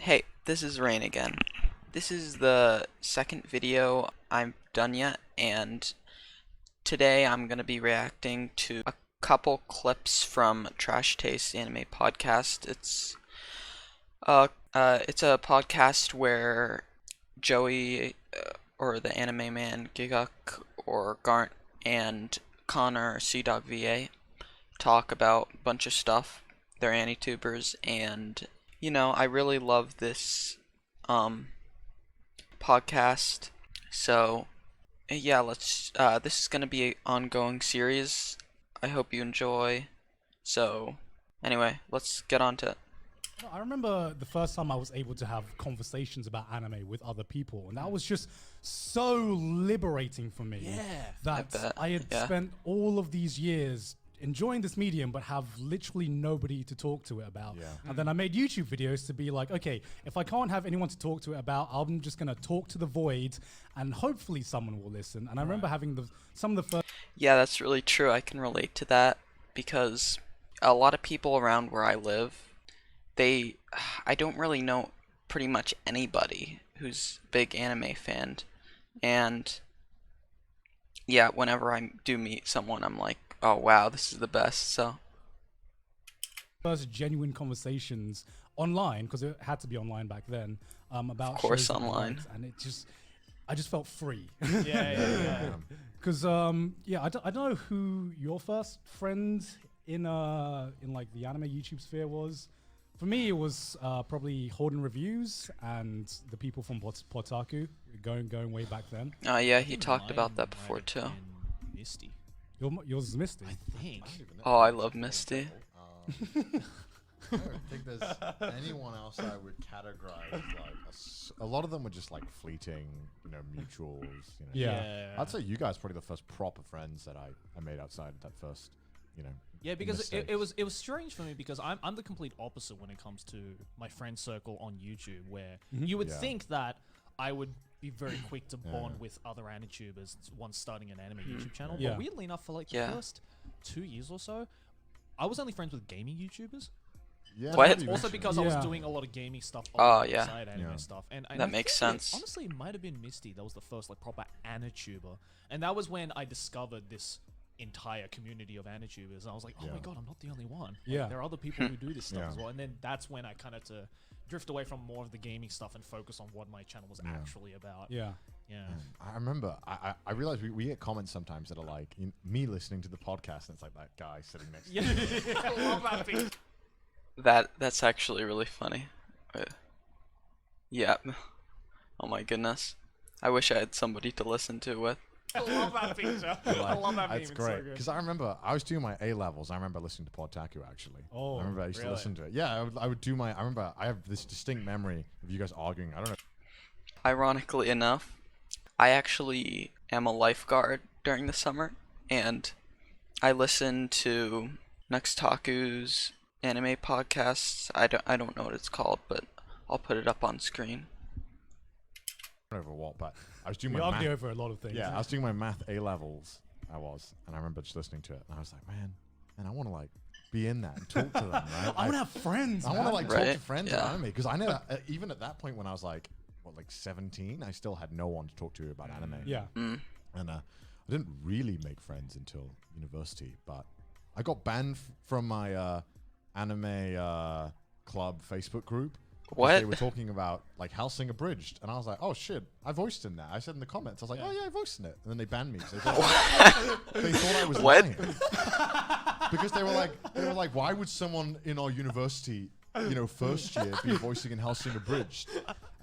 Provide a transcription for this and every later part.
Hey, this is Rain again. This is the second video I've done yet, and today I'm gonna be reacting to a couple clips from Trash Taste Anime Podcast. It's a podcast where Joey, or the anime man Giguk or Garnt, and Connor C.VA talk about a bunch of stuff. They're anitubers, and I really love this um podcast. So yeah, let's this is gonna be an ongoing series. I hope you enjoy. So anyway, let's get on to it. I remember the first time I was able to have conversations about anime with other people, and that was just so liberating for me. Yeah, that I had spent all of these years enjoying this medium, but have literally nobody to talk to it about. Yeah. And then I made YouTube videos to be like, okay, if I can't have anyone to talk to it about, I'm just gonna talk to the void, and hopefully someone will listen. And I remember having some of the first. Yeah, that's really true. I can relate to that because a lot of people around where I live, I don't really know pretty much anybody who's a big anime fan, and yeah, whenever I do meet someone, I'm like, oh wow, this is the best. So first genuine conversations online, because it had to be online back then, about of course shows that I online, liked, and I just felt free. Yeah. Because I don't know who your first friend in like the anime YouTube sphere was. For me, it was probably Holden Reviews and the people from Potaku, going way back then. yeah, he talked about that before too. Misty, Yours is Misty. I think. Oh, I love Misty. I don't think there's anyone else I would categorize like a lot of them were just like fleeting, mutuals. Yeah. I'd say you guys probably the first proper friends that I made outside that first, Yeah, in because the it was States. strange for me because I'm the complete opposite when it comes to my friend circle on YouTube, where you would Yeah. think that I would be very quick to bond with other anitubers once starting an anime YouTube channel. Yeah. But weirdly enough, for like the first 2 years or so, I was only friends with gaming YouTubers. Yeah, What? maybe Also mention because it. I was Yeah. doing a lot of gaming stuff Oh, yeah. alongside anime Yeah. stuff. And That I makes think sense. Honestly, it might have been Misty. That was the first like proper anituber. And that was when I discovered this entire community of anitubers. And I was like, oh my Yeah. god, I'm not the only one. Like, Yeah. there are other people who do this stuff Yeah. as well. And then that's when I kind of to drift away from more of the gaming stuff and focus on what my channel was actually about. Yeah. Yeah. I remember, I realized we get comments sometimes that are like me listening to the podcast, and it's like that guy sitting next to me. Yeah. I love that thing. That's actually really funny. Yeah. Oh my goodness. I wish I had somebody to listen to with. I love that feature. I love that meme. That's It's great. so good. Because I remember I was doing my A levels. I remember listening to Podtaku actually. Oh, I remember I used to really? listen to it. Yeah, I would do my. I remember I have this distinct memory of you guys arguing. I don't know. Ironically enough, I actually am a lifeguard during the summer, and I listen to Nextaku's anime podcasts. I don't know what it's called, but I'll put it up on screen. Over what, but I was doing We my argue math. over a lot of things. Yeah, I was doing my math A levels. And I remember just listening to it, and I was like, man, I want to like be in that and talk to them. Right? I want to have friends. I want to like talk Right, to friends yeah. about anime because I never, even at that point when I was like, 17, I still had no one to talk to about anime. Yeah. Mm. And I didn't really make friends until university, but I got banned from my anime club Facebook group. because What? They were talking about like Hellsing Abridged, and I was like, "Oh shit, I voiced in that." I said in the comments, I was like, "Oh yeah, I voiced in it," and then they banned me. So they thought I was What? lying because they were like, "Why would someone in our university, first year, be voicing in Hellsing Abridged?"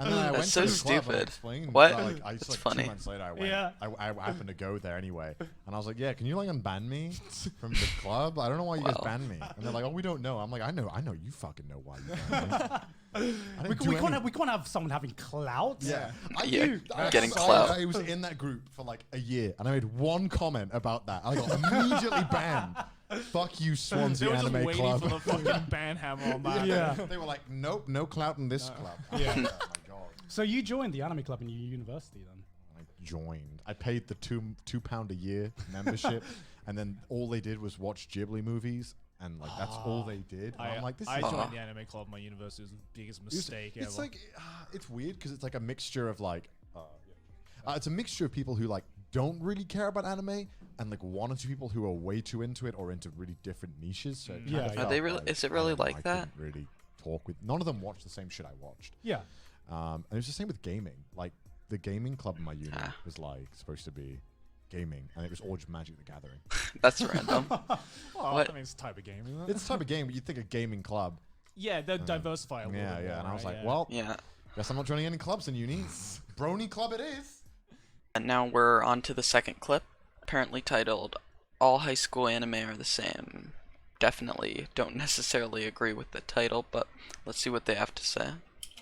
And then I went so to the club and I stupid. explained. What? Like, I just, That's like, funny. 2 months later, I went. Yeah. I happened to go there anyway, and I was like, "Yeah, can you like unban me from the club? I don't know why you guys Wow. banned me." And they're like, "Oh, we don't know." I'm like, "I know, you fucking know why you banned me." I We, didn't do can't any- have, we can't have someone having clout. Yeah, Yeah, I getting saw clout. I was in that group for like a year, and I made one comment about that. I got immediately banned. Fuck you, They Swansea were just Anime waiting Club. for the fucking ban hammer on that. Yeah. They were like, "Nope, no clout in this club." Yeah. Oh my god. So you joined the anime club in your university then? I joined. I paid the £2 a year membership, and then all they did was watch Ghibli movies and like that's all they did. And I'm like, this I is joined the anime club at my university. It was the biggest mistake ever. it's like it's weird because it's like a mixture of like it's a mixture of people who like don't really care about anime and like one or two people who are way too into it or into really different niches. So it kind Yeah, of yeah. Are felt they really? like, Is it really I don't know, like I that? couldn't really talk with none of them watched the same shit I watched. Yeah. And it was the same with gaming. Like the gaming club in my uni Ah. was like supposed to be gaming, and it was all just Magic the Gathering. That's random. Well, What? I mean, it's a type of game, isn't it? It's the type of game, but you'd think a gaming club. Yeah, they'll diversify a little Yeah, bit yeah. more, And I was right? like, Yeah. well, Yeah. guess I'm not joining any clubs in uni. Brony club it is. And now we're on to the second clip, apparently titled "All High School Anime Are the Same." Definitely don't necessarily agree with the title, but let's see what they have to say.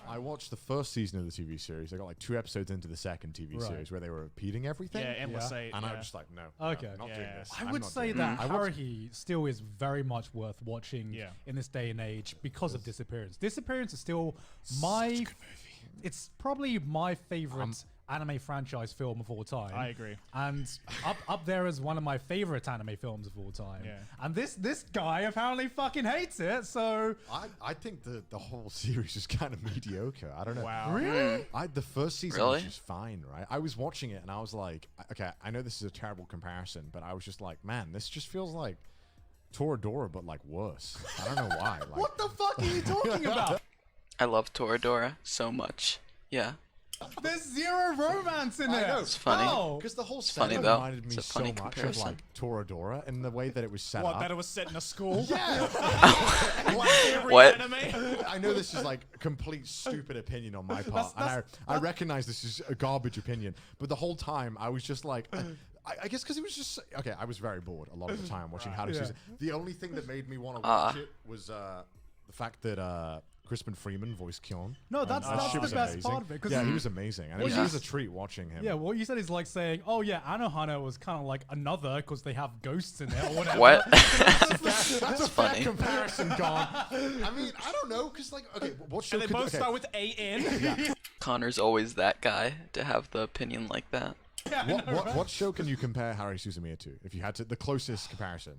I watched the first season of the TV series. I got like 2 episodes into the second TV Right. series where they were repeating everything. Yeah, endless Yeah. eight. And yeah. I was just like, no, Okay. no, not doing Yeah. this. I I'm would not say doing that this. I watched- Haruhi still is very much worth watching Yeah. in this day and age because of Disappearance. Disappearance is still my. It's probably my favorite anime franchise film of all time. I agree. And up there as one of my favorite anime films of all time. Yeah. And this guy apparently fucking hates it. So I think the whole series is kind of mediocre. I don't know. Wow. really, The first season Really? was just fine, right? I was watching it and I was like, okay, I know this is a terrible comparison, but I was just like, man, this just feels like Toradora, but like worse. I don't know why. Like, what the fuck are you talking about? I love Toradora so much. Yeah. There's zero romance in I it. know. It's funny. How? because the whole funny, setting though. reminded me It's a so funny much of comparison. like Toradora in the way that it was set What, up. that it was set in a school? Yeah. Like every What? anime? I know this is like a complete stupid opinion on my part, and I recognize this is a garbage opinion, but the whole time I was just like, I guess because it was just okay. I was very bored a lot of the time watching How to Yeah. Season. The only thing that made me want to watch it was the fact that Crispin Freeman voiced Kyon. No, And that's that the shit was best amazing. part of it, 'cause Yeah, he he- was amazing, and Well, it was yeah. a treat watching him. Yeah, what you said is like saying, oh yeah, Anohana was kind of like another because they have ghosts in it or whatever. What? That's a fair funny. comparison, Gone. I mean, I don't know, because like, okay, what show And they could both okay. start with A-N. Connor's always that guy to have the opinion like that. What show can you compare Harry Suzumiya to? If you had to, the closest comparison.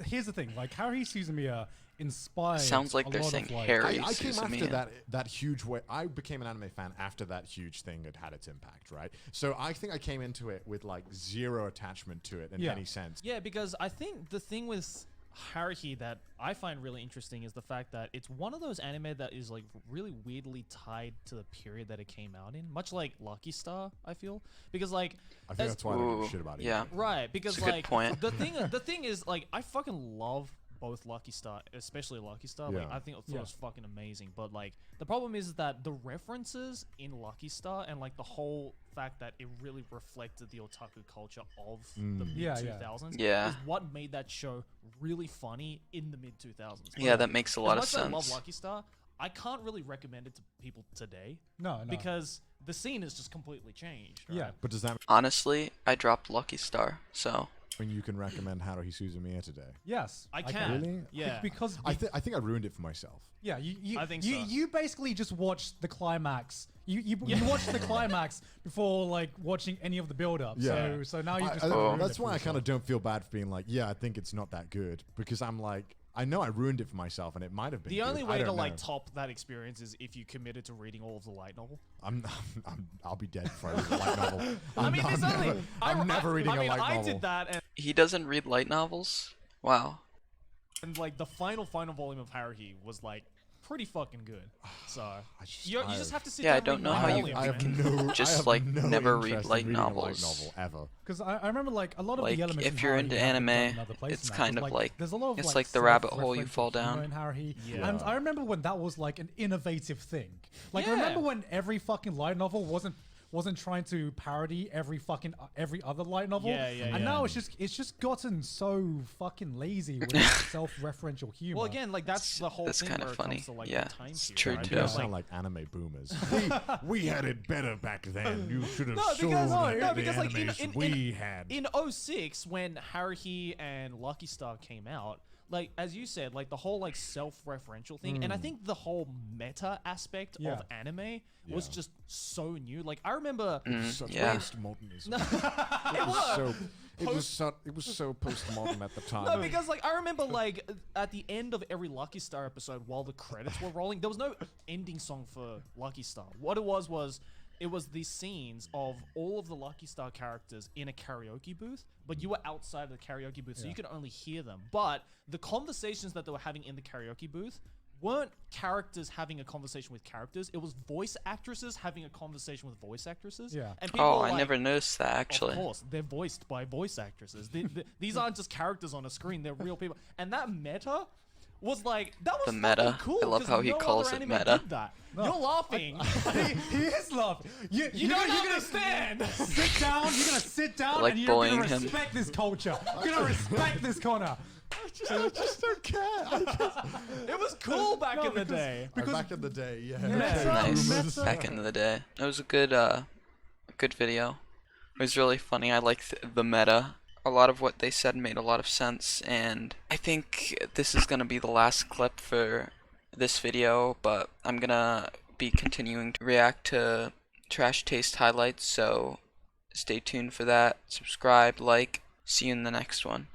Here's the thing, like Haruhi Suzumiya inspired. Sounds like a they're lot saying of, like, Harry I came after Suzumiya. that huge way. I became an anime fan after that huge thing had its impact, right? So I think I came into it with like zero attachment to it in Yeah. any sense. Yeah, because I think the thing with Haruhi that I find really interesting is the fact that it's one of those anime that is like really weirdly tied to the period that it came out in, much like Lucky Star, I feel. Because like I think as- that's why I don't give a Ooh, shit about it. yeah. right, because It's a good like point. the thing is like I fucking love both Lucky Star, especially Lucky Star. Like Yeah. I think it Yeah. was fucking amazing. But like the problem is that the references in Lucky Star and like the whole fact that it really reflected the otaku culture of the mid Yeah, 2000s Yeah. is what made that show really funny in the mid 2000s. Yeah, that makes a lot of As much as I love sense. Lucky Star, I can't really recommend it to people today No. because the scene has just completely changed. Right? Yeah. But does that Honestly, I dropped Lucky Star, so mean you can recommend Haruhi Suzumiya today? Yes, I can. Really? Yeah. because I think I ruined it for myself. yeah, I think you, so. you basically just watched the climax. You watched the climax before like watching any of the build up. Yeah. So now you just That's why I kind of don't feel bad for being like, yeah, I think it's not that good, because I'm like, I know I ruined it for myself, and it might have been. The only good. I way to don't like know. top that experience is if you committed to reading all of the light novel. I'll be dead before I read a light novel. I mean, there's only. I'm never reading I mean, a light I novel. did that, he doesn't read light novels? Wow. and like the final volume of Haruhi was like pretty fucking good. So you just have to sit Yeah, down I and don't know read how nine you volumes, I have man. no, Just, I have like, no never read interest in light reading a light novels. novel ever. Because I remember like a lot of Like, the elements. if in you're Haruhi into haven't done anime, in other places it's now, kind 'cause, of like- there's a lot of it's like the rabbit hole you self-referential fall down. humor in Haruhi. Yeah. And I remember when that was like an innovative thing. Like Yeah. remember when every fucking light novel wasn't trying to parody every other light novel. Yeah, yeah, And yeah. now it's just gotten so fucking lazy with self-referential humor. Well, again, like that's the whole That's thing kinda where it funny. comes to like Yeah, the time it's period, true, right? too. You Because, sound like anime boomers. we had it better back then. You should have No, shown because- no, the because, like, animes we had. in 06 when Haruhi and Lucky Star came out, like as you said, like the whole like self-referential thing, and I think the whole meta aspect Yeah. of anime was Yeah. just so new. Like I remember Such yeah. postmodernism. it was. So It was so postmodern at the time. No, because like I remember like at the end of every Lucky Star episode, while the credits were rolling, there was no ending song for Lucky Star. What it was it was the scenes of all of the Lucky Star characters in a karaoke booth, but you were outside of the karaoke booth, so you could only hear them. But the conversations that they were having in the karaoke booth weren't characters having a conversation with characters. It was voice actresses having a conversation with voice actresses. Yeah. And people Oh, were I like, never noticed that actually. of course, they're voiced by voice actresses. These aren't just characters on a screen; they're real people. And that meta was like that was The meta. fucking cool. I love 'cause how he no calls other it anime meta. did that. No. You're laughing. he is laughing. You don't you're understand. Sit down. You're gonna sit down Like and you're bullying gonna him. respect this culture. You're gonna respect this corner. I just don't care. It was cool back No, in the because- day. Back in the day, yeah. Nice. Meta. Back in the day, it was a good video. It was really funny. I liked the meta. A lot of what they said made a lot of sense, and I think this is gonna be the last clip for this video, but I'm gonna be continuing to react to Trash Taste highlights, so stay tuned for that. Subscribe, like, see you in the next one.